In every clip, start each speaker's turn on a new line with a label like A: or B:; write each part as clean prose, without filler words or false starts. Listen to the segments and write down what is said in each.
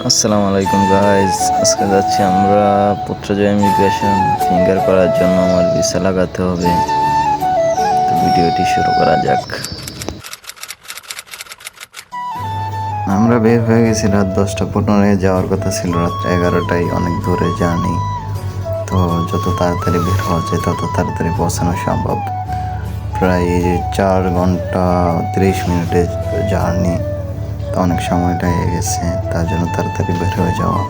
A: আসসালামু আলাইকুম গাইজ, আজকে যাচ্ছি আমরা পুত্রজয় ইমিগ্রেশন ফিঙ্গার করার জন্য। আমার ভিসা লাগাতে হবে, তো ভিডিওটি শুরু করা যাক। আমরা বের হয়ে গেছি রাত 10:15, যাওয়ার কথা ছিল রাত 11টায়। অনেক দূরে জার্নি, তো যত তাড়াতাড়ি বের হওয়া যায় তত তাড়াতাড়ি পৌঁছানো সম্ভব। প্রায় 4 ঘন্টা 30 মিনিটের জার্নি, তো অনেক সময়টা হয়ে গেছে, তার জন্য তাড়াতাড়ি বের হয়ে যাওয়া।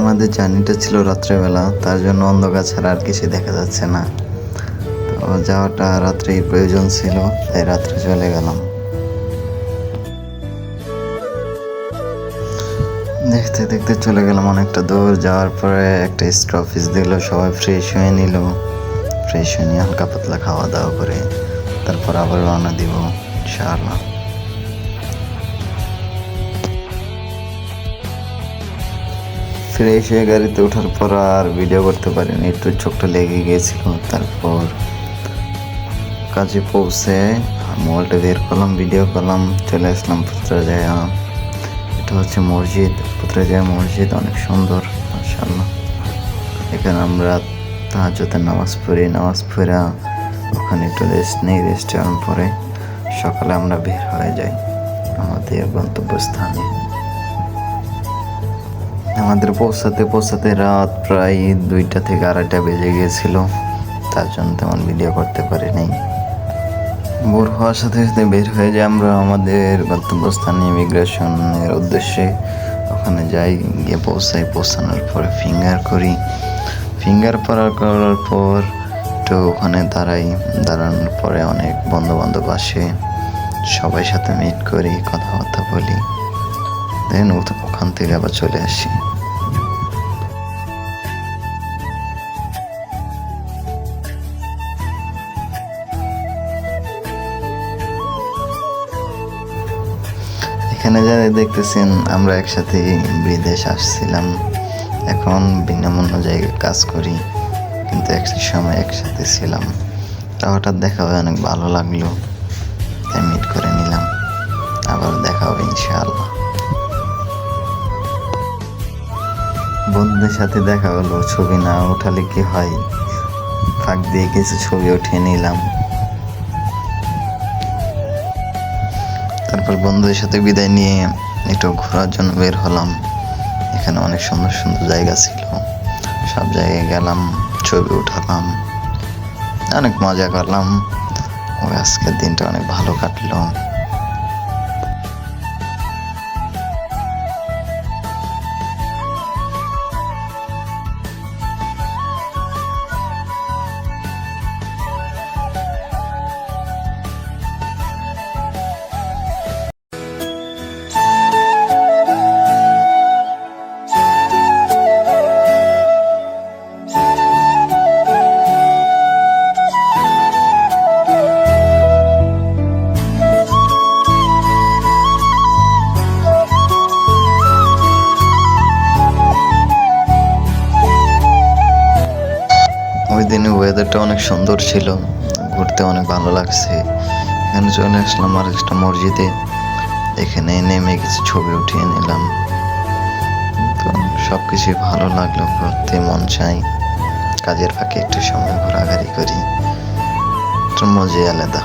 A: আমাদের জার্নিটা ছিল রাত্রেবেলা, তার জন্য অন্ধকার ছাড়া আর কিছু দেখা যাচ্ছে না। তো যাওয়াটা রাত্রেই প্রয়োজন ছিল, তাই রাত্রে চলে গেলাম। দেখতে দেখতে চলে গেলাম অনেকটা দূর। যাওয়ার পরে একটা স্টপেজ দিল, সবাই ফ্রেশ হয়ে নিল। ফ্রেশ হয়ে নিয়ে হালকা পাতলা খাওয়া দাওয়া করে তারপর আবার রওনা দিব ইনশাআল্লাহ। ফ্রেশ হয়ে গাড়িতে ওঠার পর আর ভিডিও করতে পারিনি, একটু চোখটা লেগে গিয়েছিল। তারপর কাজে পৌঁছে মোবাইলটা বের করলাম, ভিডিও করলাম, চলে আসলাম পুত্রজায়া। এটা হচ্ছে মসজিদ, পুত্রজায়া মসজিদ, অনেক সুন্দর মাশাআল্লাহ। এখানে আমরা তাহাজ্জুদের নামাজ পড়ি, নামাজ পড়া ওখানে একটু রেস্ট নেই, রেস্ট নেওয়ার পরে সকালে আমরা বের হয়ে যাই আমাদের গন্তব্যস্থানে। আমাদের পৌঁছাতে পৌঁছাতে রাত প্রায় 2টা থেকে 2:30 বেজে গিয়েছিল, তার জন্য তেমন ভিডিও করতে পারিনি। ভোর হওয়ার সাথে সাথে বের হয়ে যাই আমরা আমাদের গন্তব্যস্থানে ইমিগ্রেশনের উদ্দেশ্যে। ওখানে যাই, গিয়ে পৌঁছানোর পরে ফিঙ্গার করি। ফিঙ্গার করার পর তো ওখানে দাঁড়ানোর পরে অনেক বন্ধু বান্ধব আসে, সবাই সাথে মিট করি, কথাবার্তা বলি, দেন ওখান থেকে আবার চলে আসি। এখানে যারা দেখতেছেন আমরা একসাথে বিদেশ আসছিলাম, এখন ভিন্ন ভিন্ন জায়গায় কাজ করি, কিন্তু একই সময় একসাথে ছিলাম। তা হঠাৎ দেখা হয়ে অনেক ভালো লাগলো, তাই মিট করে নিলাম। আবার দেখা হবে ইনশাআল্লাহ। বন্ধুদের সাথে দেখা হলো, ছবি না উঠালে কি হয়, ফাঁক দিয়ে কিছু ছবি উঠিয়ে নিলাম। তারপর বন্ধুদের সাথে বিদায় নিয়ে একটু ঘোরার জন্য বের হলাম। এখানে অনেক সুন্দর সুন্দর জায়গা ছিল, সব জায়গায় গেলাম, ছবি উঠালাম, অনেক মজা করলাম। আজকের দিনটা অনেক ভালো কাটলো। ওই দিনে ওয়েদারটা অনেক সুন্দর ছিল, ঘুরতে অনেক ভালো লাগছে। এখানে চলে আসলাম আর একটা মসজিদে, এখানে নেমে কিছু ছবি উঠিয়ে নিলাম। তো সব কিছুই ভালো লাগলো, ঘুরতে মন চাই। কাজের ফাঁকে একটু সময় ঘোরাঘুরি করি, একটু মজাই আলাদা।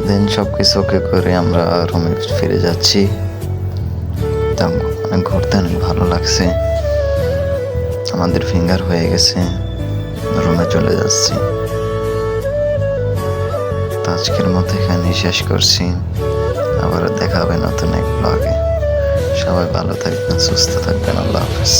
A: দেন সব কিছু ওকে করে আমরা রুমে ফিরে যাচ্ছি। অনেক ঘুরতে অনেক ভালো লাগছে। আমাদের ফিঙ্গার হয়ে গেছে, রুমে চলে যাচ্ছি। তো আজকের মতো এখানেই শেষ করছি, আবারও দেখা হবে নতুন এক ব্লগে। সবাই ভালো থাকবেন, সুস্থ থাকবেন, আল্লাহ হাফেজ।